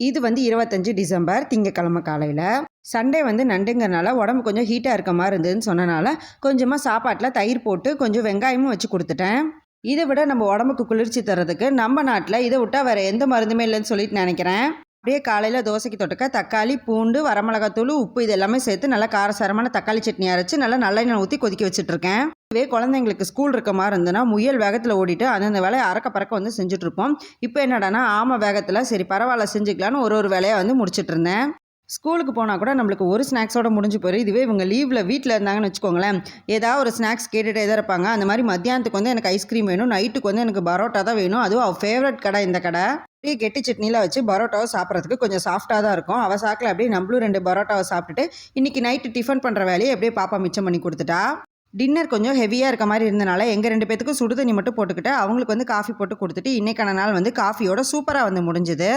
இது வந்து 25 டிசம்பர் திங்கக்கிழமை காலையில். சண்டே வந்து நண்டுங்கிறனால உடம்பு கொஞ்சம் ஹீட்டாக இருக்க மாதிரி இருந்ததுன்னு சொன்னனால கொஞ்சமாக சாப்பாட்டில் தயிர் போட்டு கொஞ்சம் வெங்காயமும் வச்சு கொடுத்துட்டேன். இதை விட நம்ம உடம்புக்கு குளிர்ச்சி தர்றதுக்கு நம்ம நாட்டில் இதை விட்டால் வேறு எந்த மருந்துமே இல்லைன்னு சொல்லிட்டு நினைக்கிறேன். அப்படியே காலையில் தோசைக்கு தொட்டுக்க தக்காளி, பூண்டு, வரமிளகாத்தூள், உப்பு இது எல்லாமே சேர்த்து நல்லா காரசாரமான தக்காளி சட்னி அரைச்சி நல்லா நல்லெண்ணெய் ஊற்றி கொதிக்க வச்சுட்ருக்கேன். இதுவே குழந்தைங்களுக்கு ஸ்கூல் இருக்க மாதிரி இருந்ததுன்னா முயல் வேகத்தில் ஓடிட்டு அந்தந்த வேலையை அறக்க பறக்க வந்து செஞ்சுட்ருப்போம். இப்போ என்னடானா ஆமை வேகத்தில் சரி பரவாயில்ல செஞ்சுக்கலான்னு ஒரு வேலையை வந்து முடிச்சுட்டு இருந்தேன். ஸ்கூலுக்கு போனால் கூட நம்மளுக்கு ஒரு ஸ்நாக்ஸோட முடிஞ்சு போயிடும். இதுவே இவங்க லீவில் வீட்டில் இருந்தாங்கன்னு வச்சுக்கோங்களேன், ஏதாவது ஒரு ஸ்நாக்ஸ் கேட்டுகிட்டே தான் இருப்பாங்க. அந்த மாதிரி மத்தியானத்துக்கு வந்து எனக்கு ஐஸ்கிரீம் வேணும், நைட்டுக்கு வந்து எனக்கு பரோட்டா தான் வேணும். அதுவும் அவள் ஃபேவரட் கடை இந்த கடை. அப்படியே கெட்டி சட்னியில் வச்சு பரோட்டாவை சாப்பிட்றதுக்கு கொஞ்சம் சாஃப்டாக தான் இருக்கும். அவள் சாக்கில் அப்படியே நம்மளும் 2 பரோட்டாவை சாப்பிட்டுட்டு இன்றைக்கி நைட்டு டிஃபன் பண்ணுற வேலையை அப்படியே பாப்பா மிச்சம் பண்ணி கொடுத்துட்டா. டின்னர் கொஞ்சம் ஹெவியாக இருக்க மாதிரி இருந்தனால எங்கள் 2 பேத்துக்கும் சுடு தண்ணி மட்டும் போட்டுக்கிட்டு அவங்களுக்கு வந்து காஃபி போட்டு கொடுத்துட்டு இன்றைக்கான நாள் வந்து காஃபியோட சூப்பராக வந்து முடிஞ்சுது.